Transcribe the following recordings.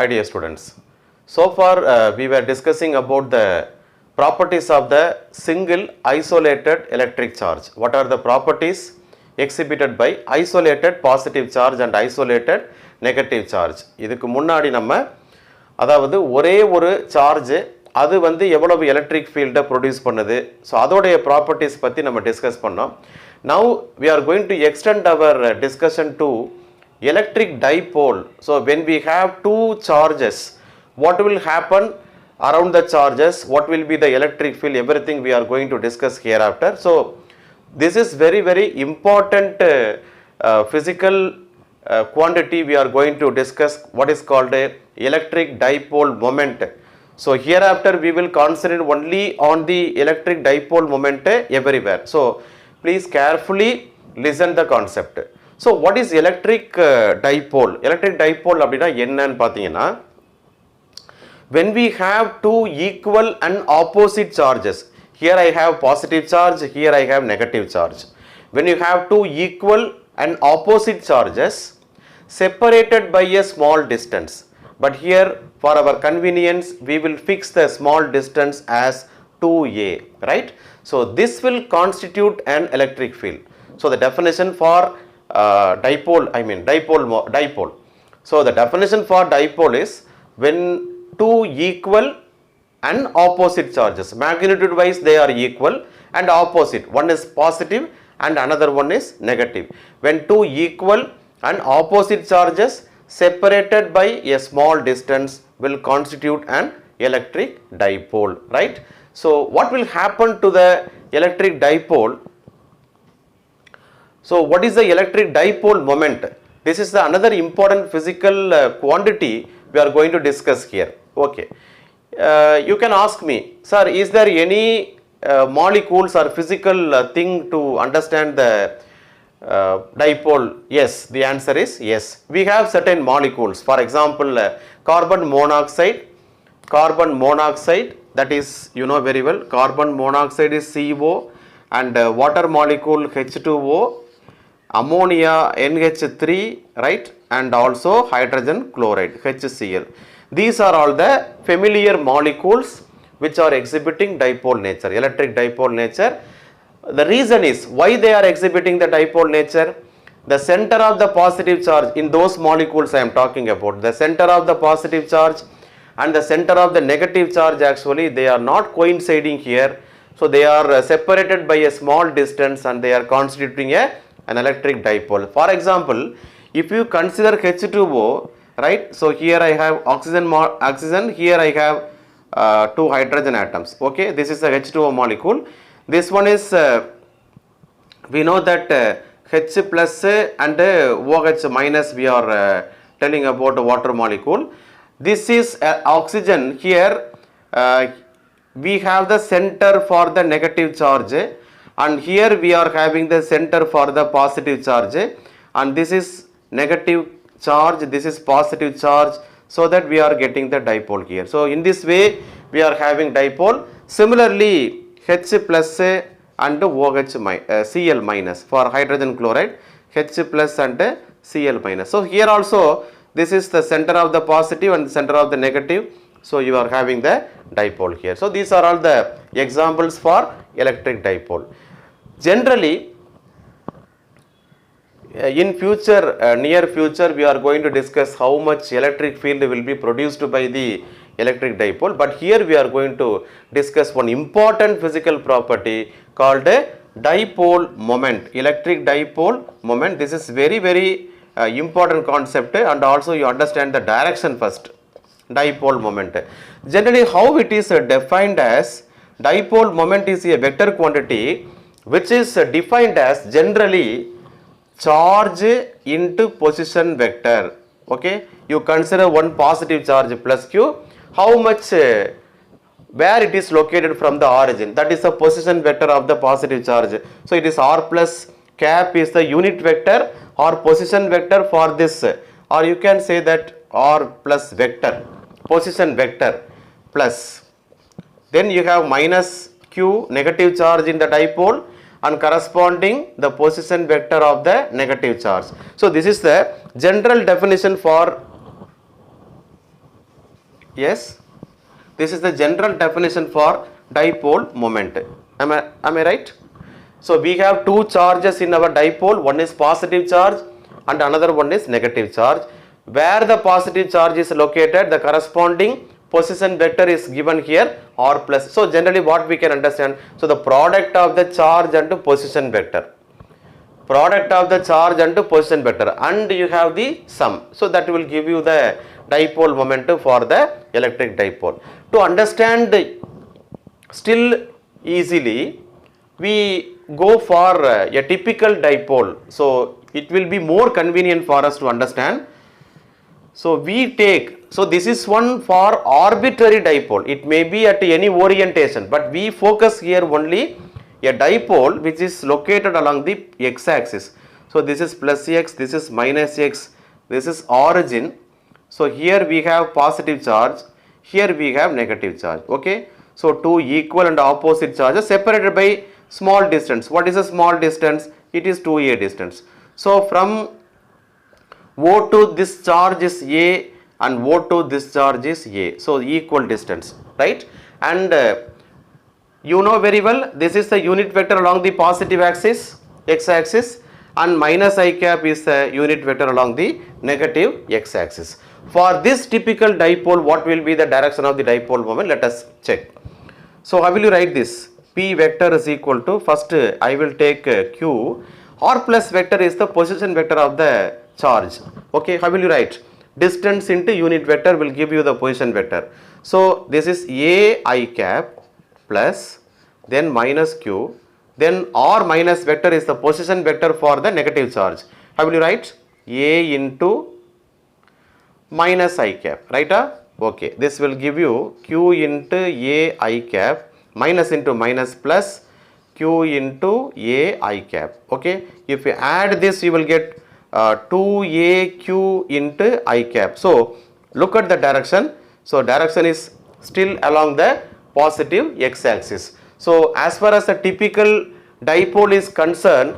Hi dear students. So far we were discussing about the properties of the single isolated electric charge. What are the properties exhibited by isolated positive charge and isolated negative charge? இதுக்கு முன்னாடி நம்ம அதாவது ஒரே ஒரு charge அது வந்து எவ்வளவு electric ஃபீல்டை ப்ரொடியூஸ் பண்ணுது, ஸோ அதோடைய ப்ராப்பர்ட்டிஸ் பற்றி நம்ம டிஸ்கஸ் பண்ணோம். Now we are going to extend our discussion to electric dipole. So when we have two charges, what will happen around the charges, what will be the electric field, everything we are going to discuss hereafter. So this is very important physical quantity we are going to discuss, what is called a electric dipole moment. So hereafter we will concentrate only on the electric dipole moment everywhere. So please carefully listen the concept. So what is electric dipole? Electric dipole அப்படினா என்னன்னு பார்த்தீங்கன்னா, when we have two equal and opposite charges, here I have positive charge, here I have negative charge. When you have two equal and opposite charges separated by a small distance, but here for our convenience we will fix the small distance as 2a, right? So this will constitute an electric field. So the definition for dipole. So the definition for dipole is when two equal and opposite charges, magnitude wise they are equal and opposite, one is positive and another one is negative. When two equal and opposite charges separated by a small distance will constitute an electric dipole, right? So what will happen to the electric dipole? So what is the electric dipole moment? This is the another important physical quantity we are going to discuss here. Okay. You can ask me, sir, is there any molecules or physical thing to understand the dipole? Yes, the answer is yes. We have certain molecules. For example, carbon monoxide, that is, you know very well, carbon monoxide is CO, and water molecule H2O, ammonia NH3, right, and also hydrogen chloride HCl. These are all the familiar molecules which are exhibiting dipole nature, electric dipole nature. The reason is why they are exhibiting the dipole nature. The center of the positive charge in those molecules I am talking about, the center of the positive charge and the center of the negative charge, actually they are not coinciding here. So they are separated by a small distance and they are constituting an electric dipole. For example, if you consider H2O, right, so here I have oxygen, here I have two hydrogen atoms. Okay, this is a H2O molecule. This one is we know that H plus and OH minus we are telling about the water molecule. This is oxygen. Here we have the center for the negative charge, and here we are having the center for the positive charge, and this is negative charge, this is positive charge, so that we are getting the dipole here. So in this way we are having dipole. Similarly, H plus and OH Cl minus for hydrogen chloride, H plus and Cl minus. So here also this is the center of the positive and center of the negative, so you are having the dipole here. So these are all the examples for electric dipole. Generally in future, near future, we are going to discuss how much electric field will be produced by the electric dipole, but here we are going to discuss one important physical property called a dipole moment, electric dipole moment. This is very important concept, and also you understand the direction first. Dipole moment. Generally how it is defined as, dipole moment is a vector quantity which is defined as generally charge into position vector. Okay, you consider one positive charge plus q, how much where it is located from the origin, that is the position vector of the positive charge. So it is r plus cap is the unit vector or position vector for this, or you can say that r plus vector, position vector, plus then you have minus q, negative charge in the dipole, and corresponding the position vector of the negative charge. So this is the general definition for Yes, this is the general definition for dipole moment. Am I right? So we have two charges in our dipole, one is positive charge and another one is negative charge. Where the positive charge is located, the corresponding position vector is given here r plus. So generally what we can understand, so the product of the charge and position vector, product of the charge and position vector, and you have the sum. So that will give you the dipole moment for the electric dipole. To understand still easily, we go for a typical dipole. So it will be more convenient for us to understand. So we take, so this is one for arbitrary dipole. It may be at any orientation, but we focus here only a dipole which is located along the x-axis. So this is plus x, this is minus x, this is origin. So here we have positive charge, here we have negative charge. Okay. So two equal and opposite charges separated by small distance. What is a small distance? It is 2a distance. So from O to this charge is A and O to this charge is A. So equal distance, right? And you know very well, this is the unit vector along the positive axis, x-axis, and minus I cap is the unit vector along the negative x-axis. For this typical dipole, what will be the direction of the dipole moment? Let us check. So how will you write this? P vector is equal to, first I will take Q. R plus vector is the position vector of the charge. Okay, how will you write? Distance into unit vector will give you the position vector. So this is A I cap plus then minus Q, then R minus vector is the position vector for the negative charge. How will you write? A into minus I cap, right? Okay, this will give you Q into A I cap minus into minus plus Q into A I cap. Okay, if you add this, you will get 2AQ into I cap. So look at the direction. So direction is still along the positive x-axis. So as far as the typical dipole is concerned,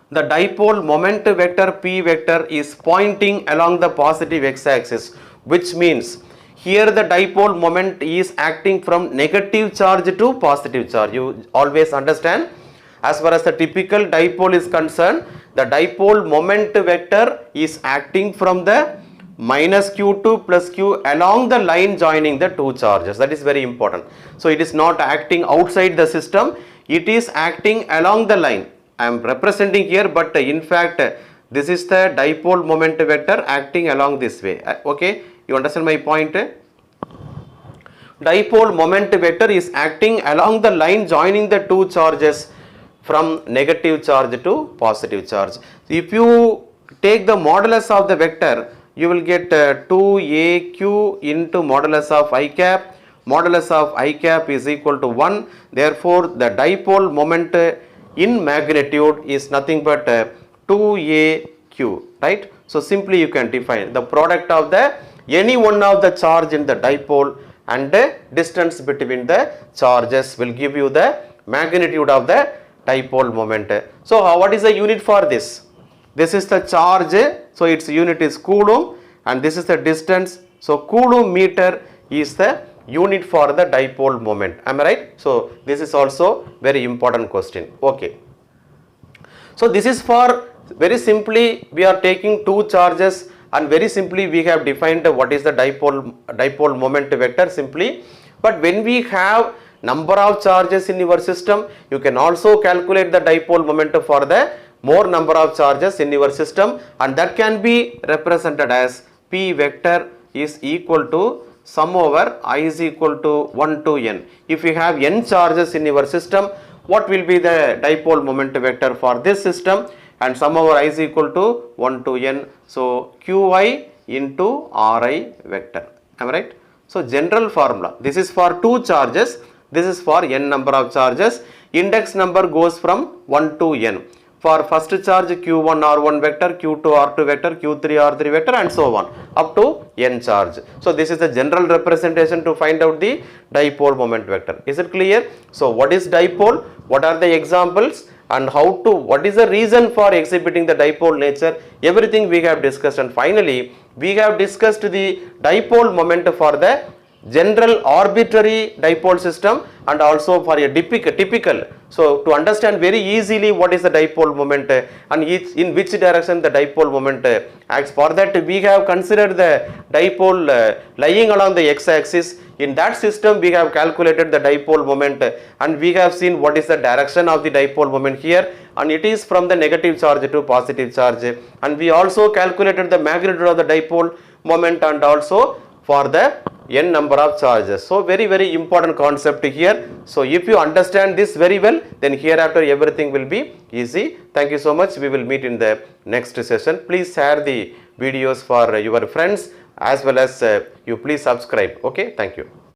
the dipole moment vector P vector is pointing along the positive x-axis, which means here the dipole moment is acting from negative charge to positive charge. You always understand, as far as the typical dipole is concerned, the dipole moment vector is acting from the minus q2 plus q along the line joining the two charges. That is very important. So it is not acting outside the system, it is acting along the line. I am representing here, but in fact this is the dipole moment vector acting along this way. Okay, you understand my point? Dipole moment vector is acting along the line joining the two charges from negative charge to positive charge. If you take the modulus of the vector, you will get 2AQ into modulus of I cap. Modulus of I cap is equal to 1. Therefore, the dipole moment in magnitude is nothing but 2AQ, right? So simply you can define the product of the any one of the charge in the dipole and the distance between the charges will give you the magnitude of the dipole moment. So what is the unit for this? This is the charge, so its unit is coulomb, and this is the distance. So coulomb meter is the unit for the dipole moment. Am I right? So this is also very important question. Okay. So this is for very simply we are taking two charges and very simply we have defined what is the dipole moment vector simply. But when we have number of charges in your system, you can also calculate the dipole moment for the more number of charges in your system, and that can be represented as P vector is equal to sum over I is equal to 1 to n. If you have n charges in your system, what will be the dipole moment vector for this system? And sum over I is equal to 1 to n. So Qi into Ri vector. Am I right? So general formula. This is for two charges. This is for n number of charges. Index number goes from 1 to n. For first charge Q1 R1 vector, Q2 R2 vector, Q3 R3 vector, and so on up to n charge. So this is the general representation to find out the dipole moment vector. Is it clear? So what is dipole? What are the examples? And how to, what is the reason for exhibiting the dipole nature? Everything we have discussed, and finally we have discussed the dipole moment for the general arbitrary dipole system and also for a typical. So to understand very easily what is the dipole moment and in which direction the dipole moment acts, for that we have considered the dipole lying along the x-axis. In that system we have calculated the dipole moment and we have seen what is the direction of the dipole moment here, and it is from the negative charge to positive charge, and we also calculated the magnitude of the dipole moment and also for the n number of charges. So very important concept here. So if you understand this very well, then hereafter everything will be easy. Thank you so much. We will meet in the next session. Please share the videos for your friends as well as you please subscribe. Okay, thank you.